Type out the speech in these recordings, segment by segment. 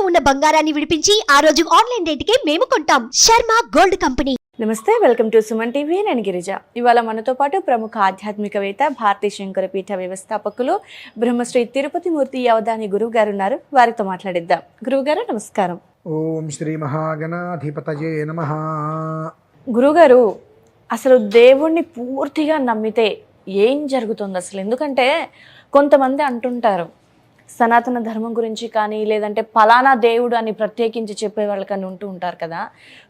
ఇంట్లో ఉన్న బంగారాన్ని విడిపించి ఆ రోజు ఆన్లైన్ రేటుకే మేము కొంటాం. Sharma gold company. నమస్తే, వెల్కమ్ టు సుమన్ టీవీ. నేను గిరిజ. ఇవాళ మనతో పాటు ప్రముఖ ఆధ్యాత్మికవేత్త, భారతీ శంకర పీఠ వ్యవస్థాపకులు, బ్రహ్మశ్రీ తిరుపతి మూర్తి అవధాని గురువు గారు ఉన్నారు. వారితో మాట్లాడిద్దాం. గురువు గారు నమస్కారం. ఓం శ్రీ మహాగణాధిపతయే నమః. గురుగారు, అసలు దేవుణ్ణి పూర్తిగా నమ్మితే ఏం జరుగుతుంది అసలు? ఎందుకంటే కొంతమంది అంటుంటారు సనాతన ధర్మం గురించి కానీ, లేదంటే పలానా దేవుడు అని ప్రత్యేకించి చెప్పే వాళ్ళకని ఉంటూ ఉంటారు కదా.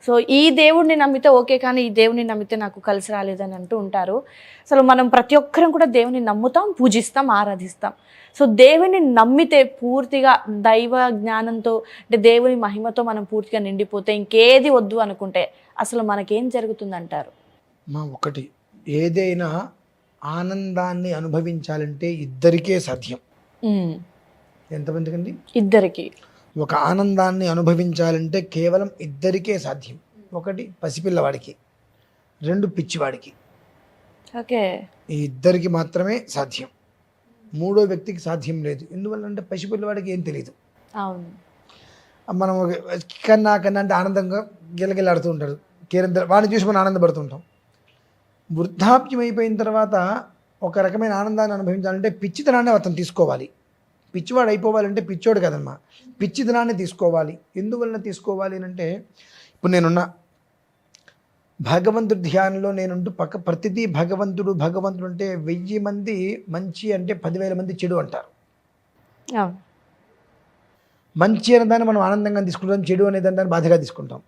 సో ఈ దేవుడిని నమ్మితే ఓకే, కానీ ఈ దేవుడిని నమ్మితే నాకు కలిసి రాలేదని అంటూ ఉంటారు. అసలు మనం ప్రతి ఒక్కరం కూడా దేవుని నమ్ముతాం, పూజిస్తాం, ఆరాధిస్తాం. సో దేవుని నమ్మితే పూర్తిగా దైవ జ్ఞానంతో, అంటే దేవుని మహిమతో మనం పూర్తిగా నిండిపోతే ఇంకేది వద్దు అనుకుంటే అసలు మనకేం జరుగుతుందంటారు? ఒకటి, ఏదైనా ఆనందాన్ని అనుభవించాలంటే ఇద్దరికే సాధ్యం. ఎంతమందికి అండి? ఇద్దరికి. ఒక ఆనందాన్ని అనుభవించాలంటే కేవలం ఇద్దరికే సాధ్యం. ఒకటి పసిపిల్లవాడికి, రెండు పిచ్చివాడికి. ఓకే, ఈ ఇద్దరికి మాత్రమే సాధ్యం. మూడో వ్యక్తికి సాధ్యం లేదు. ఎందువల్లంటే పసిపిల్లవాడికి ఏం తెలియదు. అవును, మనం కన్నా అంటే ఆనందంగా గిలగిలాడుతూ ఉంటాడు. వాడిని చూసి మనం ఆనందపడుతుంటాం. వృద్ధాప్యం అయిపోయిన తర్వాత ఒక రకమైన ఆనందాన్ని అనుభవించాలంటే పిచ్చితనాన్ని అతను తీసుకోవాలి. పిచ్చివాడు అయిపోవాలంటే పిచ్చోడు కదమ్మా, పిచ్చితనాన్ని తీసుకోవాలి. ఎందువలన తీసుకోవాలి అంటే, ఇప్పుడు నేనున్న భగవంతుడి ధ్యానంలో నేనుంటూ ప్రతిదీ భగవంతుడు అంటే 1000 మంది మంచి అంటే 10,000 మంది చెడు అంటారు. మంచి అనేదాన్ని మనం ఆనందంగా తీసుకుంటాం, చెడు అనేదాన్ని బాధగా తీసుకుంటాం.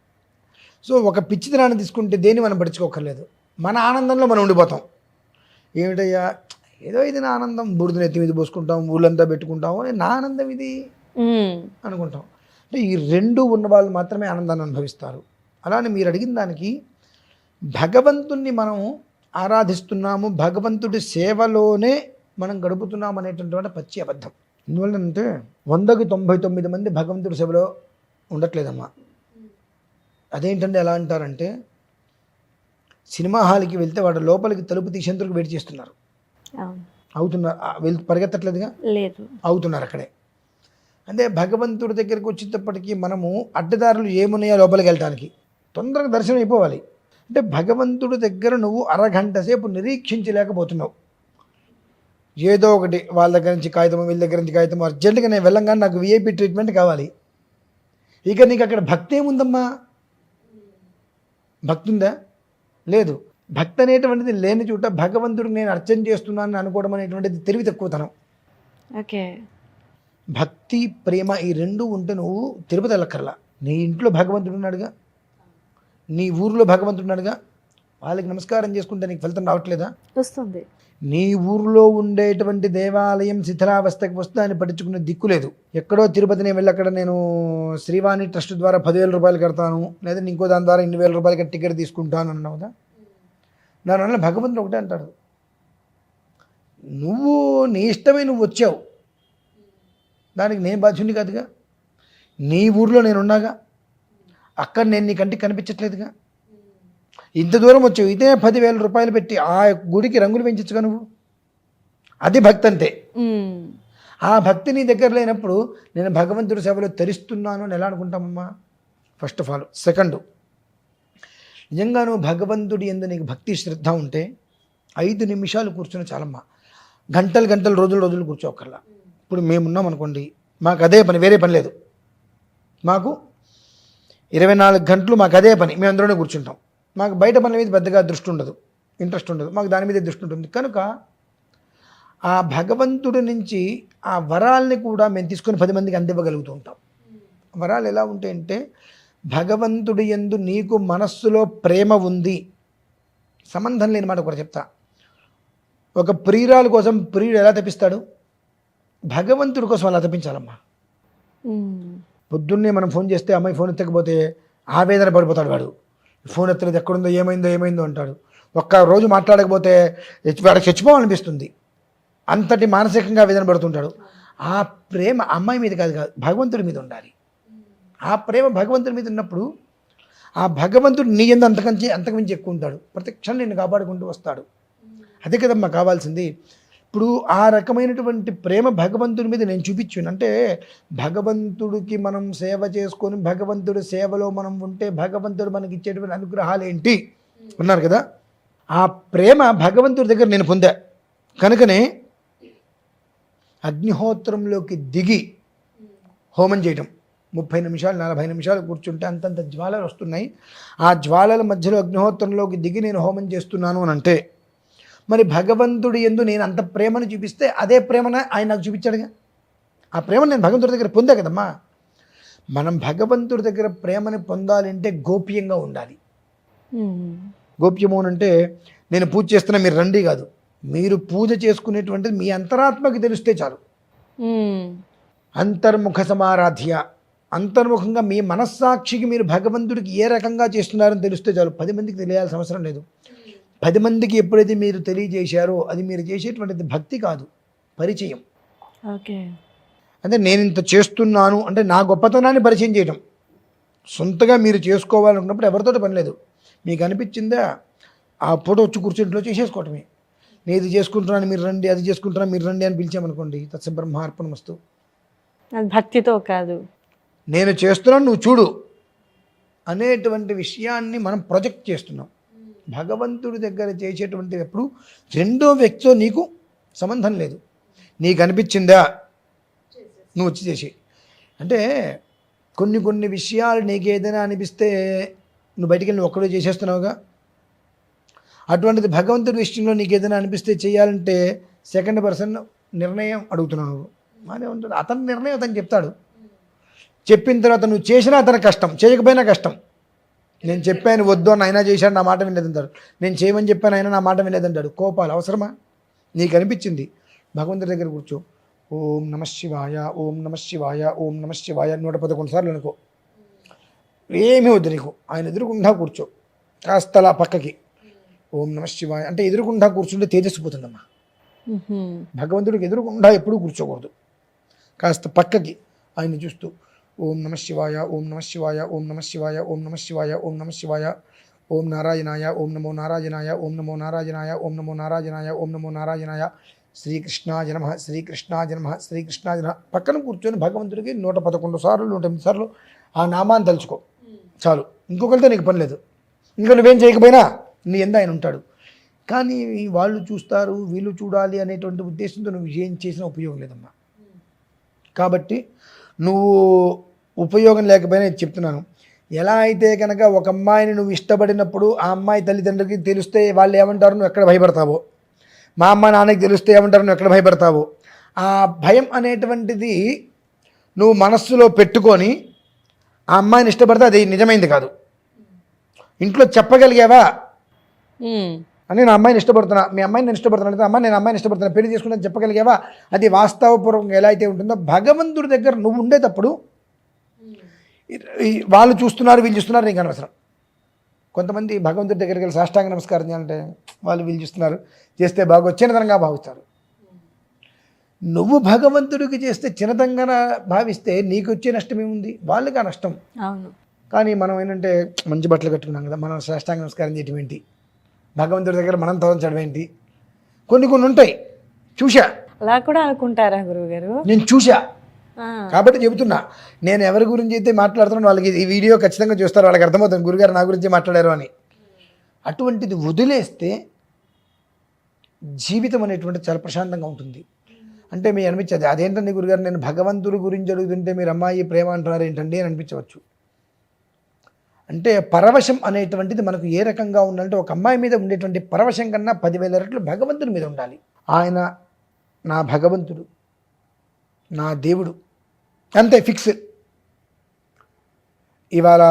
సో ఒక పిచ్చితనాన్ని తీసుకుంటే దేన్ని మనం పడుచుకోకర్లేదు, మన ఆనందంలో మనం ఉండిపోతాం. ఏమిటయ్యా, ఏదో ఇది నా ఆనందం, బురదను ఎత్తి మీద పోసుకుంటాం, ఊళ్ళంతా పెట్టుకుంటాం, నా ఆనందం ఇది అనుకుంటాం. అంటే ఈ రెండు ఉన్న వాళ్ళు మాత్రమే ఆనందాన్ని అనుభవిస్తారు. అలానే మీరు అడిగిన దానికి, భగవంతుణ్ణి మనం ఆరాధిస్తున్నాము, భగవంతుడి సేవలోనే మనం గడుపుతున్నాం అనేటటువంటి పచ్చి అబద్ధం. ఎందువల్లంటే 100కి 99 మంది భగవంతుడి సేవలో ఉండట్లేదమ్మా. అదేంటంటే ఎలా అంటారంటే, సినిమా హాల్కి వెళ్తే వాడు లోపలికి తలుపు తీసేందుకు వెయిట్ చేస్తున్నారు. అవుతున్నారు, పరిగెత్తట్లేదుగా, లేదు, అవుతున్నారు అక్కడే. అంటే భగవంతుడి దగ్గరికి వచ్చేటప్పటికీ మనము అడ్డదారులు ఏమున్నాయో లోపలికి వెళ్ళటానికి తొందరగా దర్శనం అయిపోవాలి. అంటే భగవంతుడి దగ్గర నువ్వు అరగంట సేపు నిరీక్షించలేకపోతున్నావు. ఏదో ఒకటి వాళ్ళ దగ్గర నుంచి కాగితం, వీళ్ళ దగ్గర నుంచి కాగితం, అర్జెంటుగా నేను వెళ్ళంగానే నాకు విఐపి ట్రీట్మెంట్ కావాలి. ఇక నీకు అక్కడ భక్తి ఏముందమ్మా? భక్తి ఉందా? లేదు. భక్తి అనేటువంటిది లేని చోట భగవంతుడికి నేను అర్చన చేస్తున్నాను అనుకోవడం అనేటువంటిది తెలివి తక్కువతనం. ఓకే, భక్తి, ప్రేమ ఈ రెండు ఉంటే నువ్వు తిరుపతి వెళ్ళక్కర్లా. నీ ఇంట్లో భగవంతుడు ఉన్నాడుగా, నీ ఊరిలో భగవంతుడు ఉన్నాడుగా, వాళ్ళకి నమస్కారం చేసుకుంటే నీకు ఫలితం రావట్లేదా? వస్తుంది. నీ ఊరిలో ఉండేటువంటి దేవాలయం శిథిలావస్థకి వస్తే అని పట్టించుకునే దిక్కు లేదు. ఎక్కడో తిరుపతి నేను వెళ్ళి అక్కడ నేను శ్రీవాణి ట్రస్ట్ ద్వారా 10,000 రూపాయలు కడతాను, లేదా ఇంకో దాని ద్వారా 2,000 రూపాయలకి టికెట్ తీసుకుంటాను అన్నావు కదా. దానివల్ల భగవంతుడు ఒకటే అంటాడు, నువ్వు నీ ఇష్టమే నువ్వు వచ్చావు, దానికి నేను బాధ్యుని కాదుగా. నీ ఊరిలో నేనున్నాగా, అక్కడ నేను నీ కంటికి కనిపించట్లేదుగా. ఇంత దూరం వచ్చావు, ఇదే 10,000 రూపాయలు పెట్టి ఆ గుడికి రంగులు పెంచచ్చుగా నువ్వు. అది భక్తి అంతే. ఆ భక్తి నీ దగ్గర లేనప్పుడు నేను భగవంతుడి సేవలో తెరిస్తున్నాను అని ఎలా అనుకుంటామమ్మా? First of all. సెకండ్, నిజంగా నువ్వు భగవంతుడి యందు నీకు భక్తి శ్రద్ధ ఉంటే 5 నిమిషాలు కూర్చొని చాలమ్మా. గంటలు రోజులు కూర్చోక్కర్లా. ఇప్పుడు మేమున్నాం అనుకోండి, మాకు అదే పని, వేరే పని లేదు. మాకు 24 గంటలు మాకు అదే పని, మేము అందులోనే కూర్చుంటాం. మాకు బయట పనుల మీద పెద్దగా దృష్టి ఉండదు, ఇంట్రెస్ట్ ఉండదు. మాకు దాని మీద దృష్టి ఉంటుంది. కనుక ఆ భగవంతుడి నుంచి ఆ వరాల్ని కూడా మేము తీసుకొని 10 మందికి అందివ్వగలుగుతూ ఉంటాం. వరాలు ఎలా ఉంటాయంటే, భగవంతుడి యందు నీకు మనస్సులో ప్రేమ ఉంది. సంబంధం లేని మాట ఒకటి చెప్తా. ఒక ప్రియురాలు కోసం ప్రియుడు ఎలా తప్పిస్తాడు? భగవంతుడి కోసం అలా తప్పించాలమ్మా. పొద్దున్నే మనం ఫోన్ చేస్తే అమ్మాయి ఫోన్ ఎత్తకపోతే ఆవేదన పడిపోతాడు వాడు. ఫోన్ ఎత్తలేదు, ఎక్కడుందో, ఏమైందో అంటాడు. ఒక్క రోజు మాట్లాడకపోతే వాడికి చచ్చిపోవాలనిపిస్తుంది. అంతటి మానసికంగా వేదన పడుతుంటాడు. ఆ ప్రేమ అమ్మాయి మీద కాదు, భగవంతుడి మీద ఉండాలి. ఆ ప్రేమ భగవంతుడి మీద ఉన్నప్పుడు ఆ భగవంతుడు నీ యందు అంతకుమించి ఎక్కువ ఉంటాడు. ప్రతి క్షణం నిన్ను కాపాడుకుంటూ వస్తాడు. అదే కదమ్మా కావాల్సింది. ఇప్పుడు ఆ రకమైనటువంటి ప్రేమ భగవంతుడి మీద నేను చూపించాను. అంటే భగవంతుడికి మనం సేవ చేసుకొని భగవంతుడి సేవలో మనం ఉంటే భగవంతుడు మనకి ఇచ్చేటువంటి అనుగ్రహాలు ఏంటి ఉన్నారు కదా, ఆ ప్రేమ భగవంతుడి దగ్గర నేను పొందా. కనుకనే అగ్నిహోత్రంలోకి దిగి హోమం చేయటం 30 నిమిషాలు 40 నిమిషాలు కూర్చుంటే అంతంత జ్వాలలు వస్తున్నాయి. ఆ జ్వాలల మధ్యలో అగ్నిహోత్రంలోకి దిగి నేను హోమం చేస్తున్నాను అని అంటే మరి భగవంతుడి యందు నేను అంత ప్రేమను చూపిస్తే అదే ప్రేమను ఆయన నాకు చూపించాడుగా. ఆ ప్రేమను నేను భగవంతుడి దగ్గర పొందా కదమ్మా. మనం భగవంతుడి దగ్గర ప్రేమని పొందాలంటే గోప్యంగా ఉండాలి. గోప్యము అంటే నేను పూజ చేస్తున్నా మీరు రండి కాదు, మీరు పూజ చేసుకునేటువంటిది మీ అంతరాత్మకి తెలిస్తే చాలు. అంతర్ముఖ సమారాధ్య, అంతర్ముఖంగా మీ మనస్సాక్షికి మీరు భగవంతుడికి ఏ రకంగా చేస్తున్నారని తెలిస్తే చాలు. 10 మందికి తెలియాల్సిన అవసరం లేదు. 10 మందికి ఎప్పుడైతే మీరు తెలియజేశారో అది మీరు చేసేటువంటిది భక్తి కాదు, పరిచయం. ఓకే, అంటే నేను ఇంత చేస్తున్నాను అంటే నా గొప్పతనాన్ని పరిచయం చేయటం. సొంతగా మీరు చేసుకోవాలనుకున్నప్పుడు ఎవరితోటి పని లేదు. మీకు అనిపించిందా ఆ ఫోటో వచ్చి కూర్చుంట్లో చేసేసుకోవటమే. నేను ఇది చేసుకుంటున్నాను మీరు రండి, అది చేసుకుంటున్నాను మీరు రండి అని పిలిచామనుకోండి, తత్సబ్రహ్మార్పణమస్తు. అది భక్తితో కాదు, నేను చేస్తున్నాను నువ్వు చూడు అనేటువంటి విషయాన్ని మనం ప్రొజెక్ట్ చేస్తున్నాం. భగవంతుడి దగ్గర చేసేటువంటి ఎప్పుడు రెండో వ్యక్తితో నీకు సంబంధం లేదు. నీకు అనిపించిందా నువ్వు వచ్చి చేసి, అంటే కొన్ని విషయాలు నీకు ఏదైనా అనిపిస్తే నువ్వు బయటికి వెళ్ళి ఒక్కడే చేసేస్తున్నావుగా. అటువంటిది భగవంతుడి విషయంలో నీకు ఏదైనా అనిపిస్తే చేయాలంటే సెకండ్ పర్సన్ నిర్ణయం అడుగుతున్నావు. మానే ఉంటుంది, అతని నిర్ణయం అతను చెప్తాడు. చెప్పిన తర్వాత నువ్వు చేసినా అతని కష్టం, చేయకపోయినా కష్టం. నేను చెప్పాను వద్దు అని అయినా చేశాడు, నా మాట వినలేదంటాడు. నేను చేయమని చెప్పాను అయినా నా మాట వినలేదంటాడు. కోపాలు అవసరమా? నీకు అనిపించింది భగవంతుడి దగ్గర కూర్చో, ఓం నమ శివాయ ఓం నమ శివాయ ఓం నమ శివాయ 111 సార్లు అనుకో. ఏమీ వద్దు నీకు, ఆయన ఎదురుకుండా కూర్చో, కాస్త అలా పక్కకి ఓం నమ శివాయ అంటే ఎదురుకుండా కూర్చుంటే తేజస్సుపోతుందమ్మా. భగవంతుడికి ఎదురుకుండా ఎప్పుడూ కూర్చోకూడదు, కాస్త పక్కకి ఆయన చూస్తూ ఓం నమ శివాయ ఓం నమ శివాయ ఓం నమ శివాయ ఓం నమ శివాయ ఓం నమ శివాయ ఓం నారాయణాయ ఓం నమో నారాయణాయ ఓం నమో నారాయణాయ ఓం నమో నారాయణాయ ఓం నమో నారాయణాయ శ్రీకృష్ణాయ నమః శ్రీకృష్ణాయ నమః శ్రీకృష్ణాయ నమః. పక్కన కూర్చొని భగవంతుడికి 111 సార్లు 108 సార్లు ఆ నామాన్ని తలుచుకో చాలు. ఇంకొకరితో నీకు పని లేదు. ఇంకా నువ్వేం చేయకపోయినా నీ ఎందు ఆయన ఉంటాడు. కానీ వాళ్ళు చూస్తారు వీళ్ళు చూడాలి అనేటువంటి ఉద్దేశంతో నువ్వు ఏం చేసినా ఉపయోగం లేదమ్మా. కాబట్టి నువ్వు ఉపయోగం లేకపోయినా చెప్తున్నాను. ఎలా అయితే కనుక ఒక అమ్మాయిని నువ్వు ఇష్టపడినప్పుడు ఆ అమ్మాయి తల్లిదండ్రులకి తెలిస్తే వాళ్ళు ఏమంటారు నువ్వు ఎక్కడ భయపడతావో, మా అమ్మ నాన్నకి తెలిస్తే ఏమంటారు నువ్వు ఎక్కడ భయపడతావో, ఆ భయం అనేటువంటిది నువ్వు మనస్సులో పెట్టుకొని ఆ అమ్మాయిని ఇష్టపడితే అది నిజమైంది కాదు. ఇంట్లో చెప్పగలిగావా అని నా అమ్మాయిని ఇష్టపడుతున్నా, మీ అమ్మాయిని నేను ఇష్టపడుతున్నా, అమ్మ నేను అమ్మాయిని ఇష్టపడుతున్నా, పెళ్లి చేసుకున్నా చెప్పగలిగావా? అది వాస్తవపూర్వకంగా ఎలా అయితే ఉంటుందో భగవంతుడి దగ్గర నువ్వు ఉండేటప్పుడు వాళ్ళు చూస్తున్నారు వీళ్ళు చూస్తున్నారు నీకు అనవసరం. కొంతమంది భగవంతుడి దగ్గరికి వెళ్ళి సాష్టాంగ నమస్కారం చేయాలంటే వాళ్ళు వీళ్ళు చూస్తున్నారు చేస్తే బాగా చిన్నతనంగా భావిస్తారు. నువ్వు భగవంతుడికి చేస్తే చిన్నతంగా భావిస్తే నీకు వచ్చే నష్టం ఏముంది? వాళ్ళకి ఆ నష్టం. అవును. కానీ మనం ఏంటంటే మంచి బట్టలు కట్టుకున్నాం కదా, మనం సాష్టాంగ నమస్కారం చేయటం ఏంటి, భగవంతుడి దగ్గర మనం తోంచడం ఏంటి, కొన్ని ఉంటాయి. చూసా, అలా కూడా అనుకుంటారా గురువుగారు? నేను చూసా కాబట్టి చెబుతున్నా. నేను ఎవరి గురించి అయితే మాట్లాడుతున్నాను వాళ్ళకి ఈ వీడియో ఖచ్చితంగా చూస్తారు, వాళ్ళకి అర్థమవుతుంది గురుగారు నా గురించి మాట్లాడారు అని. అటువంటిది వదిలేస్తే జీవితం అనేటువంటి చాలా ప్రశాంతంగా ఉంటుంది. అంటే మీ అనిపించదు అదేంటండి గురుగారు నేను భగవంతుడి గురించి అడుగుతుంటే మీరు అమ్మాయి ప్రేమ అంటున్నారు ఏంటండి అని అనిపించవచ్చు. అంటే పరవశం అనేటువంటిది మనకు ఏ రకంగా ఉండాలంటే ఒక అమ్మాయి మీద ఉండేటువంటి పరవశం కన్నా 10,000 రెట్లు భగవంతుడి మీద ఉండాలి. ఆయన నా భగవంతుడు, నా దేవుడు, అంతే ఫిక్స్. ఇవాళ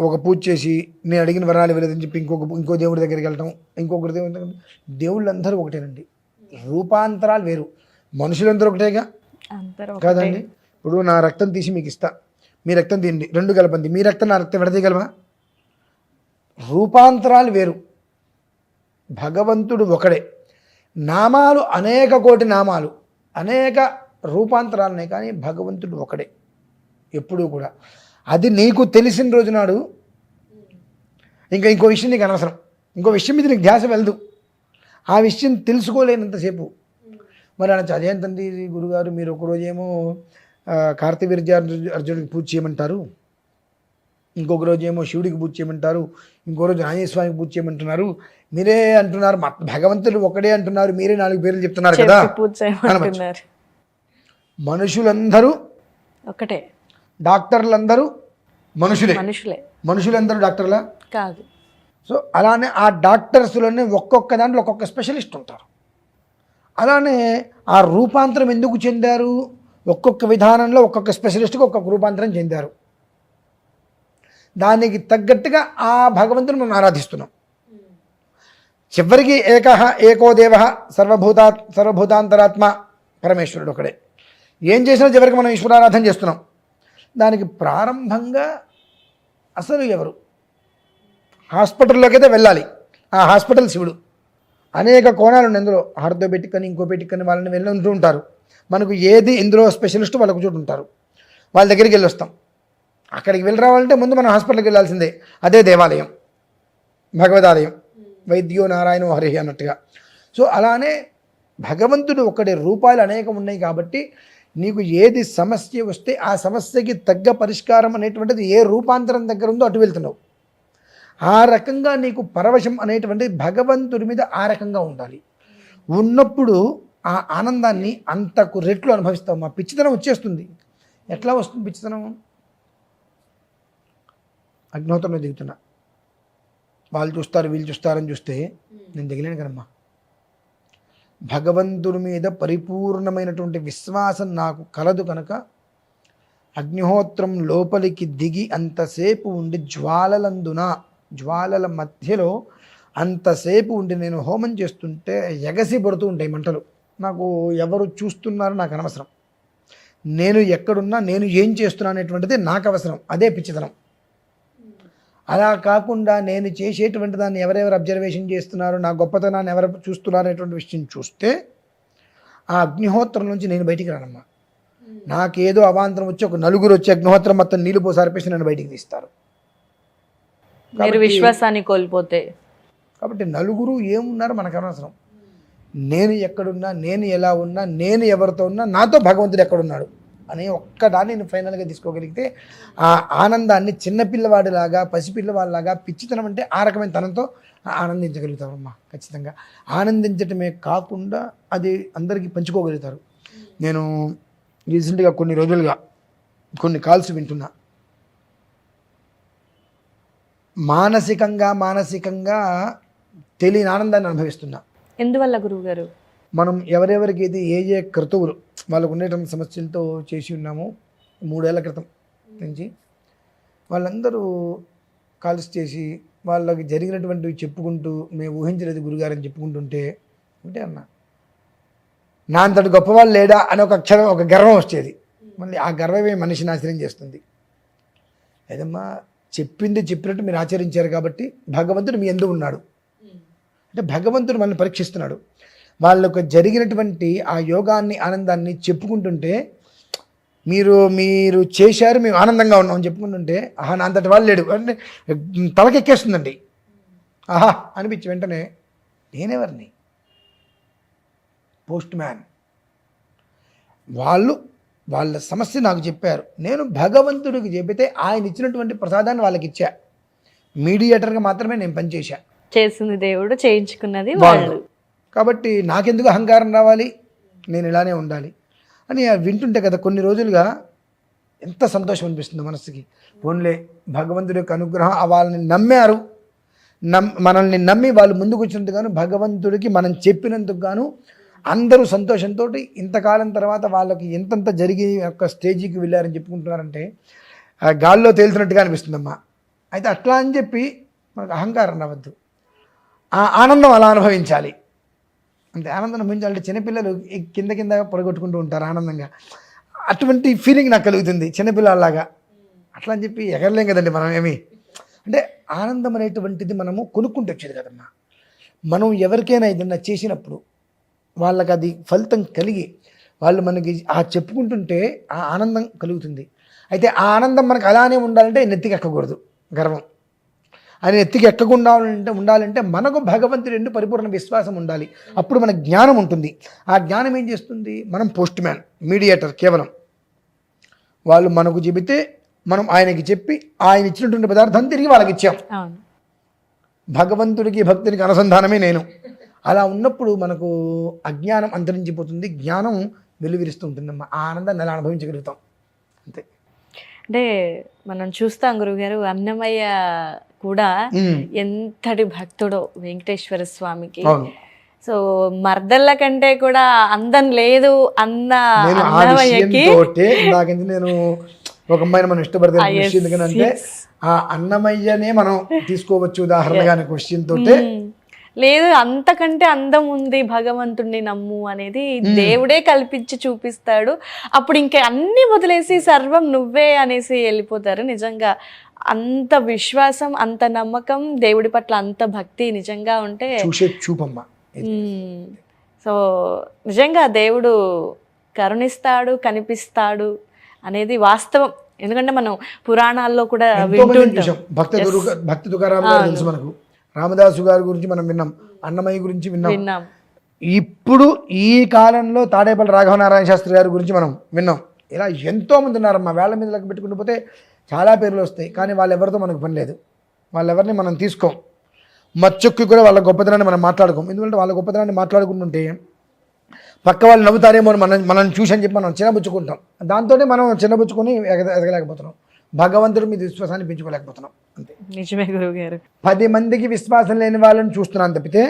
ఒక పూజ చేసి నేను అడిగిన వరాలు ఇవ్వలేదని చెప్పి ఇంకో దేవుడి దగ్గరికి వెళ్ళటం, ఇంకొకరి దేవుళ్ళందరూ ఒకటేనండి, రూపాంతరాలు వేరు. మనుషులందరూ ఒకటేగా కాదండి. ఇప్పుడు నా రక్తం తీసి మీకు ఇస్తా, మీ రక్తం తీయండి, 2 కలపండి, మీ రక్తం నా రక్తం విడదీయగలమా? రూపాంతరాలు వేరు, భగవంతుడు ఒకడే. నామాలు అనేక కోటి నామాలు, అనేక రూపాంతరాలున్నాయి, కానీ భగవంతుడు ఒకడే ఎప్పుడూ కూడా. అది నీకు తెలిసిన రోజు నాడు ఇంకో విషయం నీకు అనవసరం, ఇంకో విషయం మీద నీకు ధ్యాస వెళ్దు. ఆ విషయం తెలుసుకోలేనంతసేపు మరి అనొచ్చు, అదేంటండి గురుగారు మీరు ఒకరోజేమో కార్తవీర్య అర్జునుడికి పూజ చేయమంటారు, ఇంకొక రోజు ఏమో శివుడికి పూజ చేయమంటారు, ఇంకో రోజు ఆంజనేయ స్వామికి పూజ చేయమంటున్నారు, మీరే అంటున్నారు భగవంతుడు ఒకడే అంటున్నారు, మీరే 4 పేర్లు చెప్తున్నారు కదా పూజ చేయమంటున్నారు. మనుషులందరూ ఒకటే, డాక్టర్లందరూ మనుషులే. మనుషులందరూ డాక్టర్లా కాదు. సో అలానే ఆ డాక్టర్స్లోనే ఒక్కొక్క దాంట్లో ఒక్కొక్క స్పెషలిస్ట్ ఉంటారు. అలానే ఆ రూపాంతరం ఎందుకు చెందారు, ఒక్కొక్క విధానంలో ఒక్కొక్క స్పెషలిస్ట్కి ఒక్కొక్క రూపాంతరం చెందారు. దానికి తగ్గట్టుగా ఆ భగవంతుని మనం ఆరాధిస్తున్నాం. చివరికి ఏకో దేవ సర్వభూతాంతరాత్మ పరమేశ్వరుడు ఒకడే. ఏం చేసినా చివరికి మనం ఈశ్వరారాధన చేస్తున్నాం. దానికి ప్రారంభంగా అసలు ఎవరు హాస్పిటల్లోకి అయితే వెళ్ళాలి, ఆ హాస్పిటల్ శివుడు. అనేక కోణాలు ఉన్నాయి ఇందులో, ఆర్థోపెటిక్ అని ఇంకోపెటిక్ అని వాళ్ళని వెళ్ళి ఉంటూ ఉంటారు. మనకు ఏది ఇందులో స్పెషలిస్ట్ వాళ్ళకు చోటు ఉంటారు, వాళ్ళ దగ్గరికి వెళ్ళి వస్తాం. అక్కడికి వెళ్ళి రావాలంటే ముందు మనం హాస్పిటల్కి వెళ్ళాల్సిందే. అదే దేవాలయం, భగవదాలయం, వైద్యో నారాయణో హరి అన్నట్టుగా. సో అలానే భగవంతుడు ఒకటి, రూపాయలు అనేకం ఉన్నాయి కాబట్టి నీకు ఏది సమస్య వస్తే ఆ సమస్యకి తగ్గ పరిష్కారం అనేటువంటిది ఏ రూపాంతరం దగ్గర ఉందో అటు వెళ్తున్నావు. ఆ రకంగా నీకు పరవశం అనేటువంటిది భగవంతుడి మీద ఆ రకంగా ఉండాలి. ఉన్నప్పుడు ఆ ఆనందాన్ని అంతకు రెట్లు అనుభవిస్తావు. మా పిచ్చితనం వచ్చేస్తుంది. ఎట్లా వస్తుంది పిచ్చితనం? అగ్నిహోత్రంలో దిగుతున్నా, వాళ్ళు చూస్తారు వీళ్ళు చూస్తారని చూస్తే నేను దిగలేను కదమ్మా. భగవంతుడి మీద పరిపూర్ణమైనటువంటి విశ్వాసం నాకు కలదు కనుక అగ్నిహోత్రం లోపలికి దిగి అంతసేపు ఉండి జ్వాలల మధ్యలో అంతసేపు ఉండి నేను హోమం చేస్తుంటే ఎగసి పడుతూ ఉంటాయి మంటలు. నాకు ఎవరు చూస్తున్నారో నాకు అనవసరం, నేను ఎక్కడున్నా నేను ఏం చేస్తున్నా అనేటువంటిది నాకు అవసరం. అదే పిచ్చితనం. అలా కాకుండా నేను చేసేటువంటి దాన్ని ఎవరెవరు అబ్జర్వేషన్ చేస్తున్నారు, నా గొప్పతనాన్ని ఎవరు చూస్తున్నారు అనేటువంటి విషయం చూస్తే ఆ అగ్నిహోత్రం నుంచి నేను బయటికి రానమ్మా. నాకేదో అవాంతరం వచ్చి ఒక నలుగురు వచ్చి అగ్నిహోత్రం మొత్తం నీళ్ళు పోసారిపేసి నన్ను బయటికి తీస్తారు. విశ్వాసాన్ని కోల్పోతే కాబట్టి నలుగురు ఏమున్నారు మనకు అనవసరం. నేను ఎక్కడున్నా, నేను ఎలా ఉన్నా, నేను ఎవరితో ఉన్నా, నాతో భగవంతుడు ఎక్కడున్నాడు అనే ఒక్కదాన్ని నేను ఫైనల్గా తీసుకోగలిగితే ఆ ఆనందాన్ని చిన్నపిల్లవాడిలాగా, పసిపిల్లవాడిలాగా, పిచ్చితనం అంటే ఆ రకమైన తనంతో ఆనందించగలుగుతారమ్మా. ఖచ్చితంగా ఆనందించటమే కాకుండా అది అందరికీ పంచుకోగలుగుతారు. నేను రీసెంట్గా కొన్ని రోజులుగా కొన్ని కాల్స్ వింటున్నా. మానసికంగా తెలియని ఆనందాన్ని అనుభవిస్తున్నా. ఎందువల్ల గురువుగారు? మనం ఎవరెవరికి ఇది ఏ క్రతువులు వాళ్ళకు ఉండేటువంటి సమస్యలతో చేసి ఉన్నామో 3 ఏళ్ల క్రితం నుంచి వాళ్ళందరూ కాల్స్ చేసి వాళ్ళకి జరిగినటువంటివి చెప్పుకుంటూ మేము ఊహించలేదు గురుగారని చెప్పుకుంటుంటే అంటే అన్న నా అంతటి గొప్పవాళ్ళు లేడా అని ఒక అక్షరం, ఒక గర్వం వచ్చేది. మళ్ళీ ఆ గర్వమే మనిషిని నాశనం చేస్తుంది. ఏదమ్మా చెప్పింది చెప్పినట్టు మీరు ఆచరించారు కాబట్టి భగవంతుడు మీ యందు ఉన్నాడు. అంటే భగవంతుడు మనల్ని పరీక్షిస్తున్నాడు. వాళ్ళకు జరిగినటువంటి ఆ యోగాన్ని, ఆనందాన్ని చెప్పుకుంటుంటే మీరు చేశారు, మేము ఆనందంగా ఉన్నామని చెప్పుకుంటుంటే ఆహా నా అంతటి వాళ్ళు లేడు అంటే తలకెక్కేస్తుందండి. ఆహా అనిపించి వెంటనే నేనెవరిని? Post man. వాళ్ళ సమస్య నాకు చెప్పారు, నేను భగవంతుడికి చెబితే ఆయన ఇచ్చినటువంటి ప్రసాదాన్ని వాళ్ళకి ఇచ్చా. మీడియేటర్గా మాత్రమే నేను పనిచేశా. చేసింది దేవుడు, చేయించుకున్నది వాళ్ళు. కాబట్టి నాకెందుకు అహంకారం రావాలి, నేను ఇలానే ఉండాలి అని వింటుంటే కదా కొన్ని రోజులుగా ఎంత సంతోషం అనిపిస్తుంది మనసుకి. ఓన్లే భగవంతుడి యొక్క అనుగ్రహం, వాళ్ళని నమ్మారు, మనల్ని నమ్మి వాళ్ళు ముందుకు వచ్చినందుకు గాను, భగవంతుడికి మనం చెప్పినందుకు గాను అందరూ సంతోషంతో ఇంతకాలం తర్వాత వాళ్ళకి ఎంతంత జరిగి యొక్క స్టేజీకి వెళ్ళారని చెప్పుకుంటున్నారంటే గాల్లో తేలుతున్నట్టుగా అనిపిస్తుందమ్మా. అయితే అట్లా అని చెప్పి మనకు అహంకారం రావద్దు, ఆ ఆనందం అలా అనుభవించాలి. అంతే, ఆనందం అనుభవించాలంటే చిన్నపిల్లలు కింద పొడగొట్టుకుంటూ ఉంటారు ఆనందంగా. అటువంటి ఫీలింగ్ నాకు కలుగుతుంది చిన్నపిల్లలాగా. అట్లా అని చెప్పి ఎగరలేం కదండి మనం ఏమి. అంటే ఆనందం అనేటువంటిది మనము కొనుక్కుంటూ వచ్చేది కదమ్మా. మనం ఎవరికైనా ఏదన్నా చేసినప్పుడు వాళ్ళకి అది ఫలితం కలిగి వాళ్ళు మనకి ఆ చెప్పుకుంటుంటే ఆ ఆనందం కలుగుతుంది. అయితే ఆ ఆనందం మనకు అలానే ఉండాలంటే నెత్తికి ఎక్కకూడదు గర్వం. ఆయన ఎత్తికి ఎక్కకుండా ఉండాలంటే మనకు భగవంతుడి ఎందు పరిపూర్ణ విశ్వాసం ఉండాలి. అప్పుడు మనకు జ్ఞానం ఉంటుంది. ఆ జ్ఞానం ఏం చేస్తుంది? మనం పోస్ట్ మ్యాన్, మీడియేటర్ కేవలం. వాళ్ళు మనకు చెబితే మనం ఆయనకి చెప్పి ఆయన ఇచ్చినటువంటి పదార్థాన్ని తిరిగి వాళ్ళకి ఇచ్చాం. భగవంతుడికి భక్తునికి అనుసంధానమే నేను. అలా ఉన్నప్పుడు మనకు అజ్ఞానం అంతరించిపోతుంది, జ్ఞానం వెలువరిస్తూ ఉంటుందమ్మా. ఆ ఆనందాన్ని అలా అనుభవించగలుగుతాం అంతే. అంటే మనం చూస్తాం గురుగారు, అన్నమయ్య కూడా ఎంతటి భక్తుడో వెంకటేశ్వర స్వామికి. సో మర్దళ్ళ కంటే కూడా అందం లేదు అన్న అన్నమయ్యకి. నేను ఒక అమ్మాయిని మనం ఇష్టపడతాం విషయం ఎందుకంటే ఆ అన్నమయ్యనే మనం తీసుకోవచ్చు ఉదాహరణగా అనే క్వశ్చన్ తోటే. లేదు అంతకంటే అందం ఉంది, భగవంతుణ్ణి నమ్ము అనేది దేవుడే కల్పించి చూపిస్తాడు. అప్పుడు ఇంకా అన్ని వదిలేసి సర్వం నువ్వే అనేసి వెళ్ళిపోతారు. నిజంగా అంత విశ్వాసం, అంత నమ్మకం, దేవుడి పట్ల అంత భక్తి నిజంగా ఉంటే చూసే చూపమ్మా. సో నిజంగా దేవుడు కరుణిస్తాడు, కనిపిస్తాడు అనేది వాస్తవం. ఎందుకంటే మనం పురాణాల్లో కూడా వింటుంటాం. భక్తి తుకారాం గారు తెలుసు మనకు, రామదాసు గారి గురించి మనం విన్నాం, అన్నమయ్య గురించి విన్నాం. ఇప్పుడు ఈ కాలంలో తాడేపల్లి రాఘవనారాయణ శాస్త్రి గారి గురించి మనం విన్నాం. ఇలా ఎంతో మంది ఉన్నారమ్మా. వేళ్ల మీద లెక్క పెట్టుకుంటూ పోతే చాలా పేర్లు వస్తాయి. కానీ వాళ్ళెవరితో మనకు పని లేదు, వాళ్ళెవరిని మనం తీసుకోం. మచ్చొక్కి కూడా వాళ్ళ గొప్పతనాన్ని మనం మాట్లాడుకోం. ఎందుకంటే వాళ్ళ గొప్పతనాన్ని మాట్లాడుకుంటుంటే పక్క వాళ్ళు నవ్వుతారేమో మనం చూసి అని చెప్పి మనం చిన్నబుచ్చుకుంటాం. దాంతో మనం చిన్నబుచ్చుకొని ఎదగలేకపోతున్నాం. భగవంతుడి మీద విశ్వాసాన్ని పెంచుకోలేకపోతున్నాం అంతే. నిజమే గురువుగారు. 10 మందికి విశ్వాసం లేని వాళ్ళని చూస్తున్నాను తప్పితే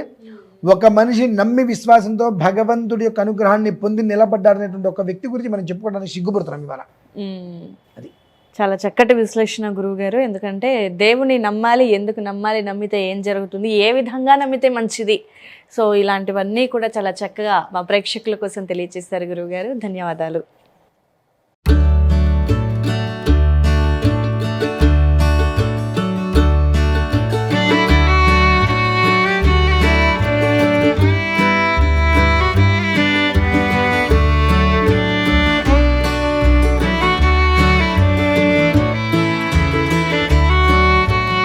ఒక మనిషి నమ్మి విశ్వాసంతో భగవంతుడి యొక్క అనుగ్రహాన్ని పొంది నిలబడ్డారనేటువంటి ఒక వ్యక్తి గురించి మనం చెప్పుకోవడానికి సిగ్గుపడుతున్నాం ఇవాళ. అది చాలా చక్కటి విశ్లేషణ గురువుగారు. ఎందుకంటే దేవుని నమ్మాలి, ఎందుకు నమ్మాలి, నమ్మితే ఏం జరుగుతుంది, ఏ విధంగా నమ్మితే మంచిది. సో ఇలాంటివన్నీ కూడా చాలా చక్కగా మా ప్రేక్షకుల కోసం తెలియజేస్తారు గురువుగారు. ధన్యవాదాలు.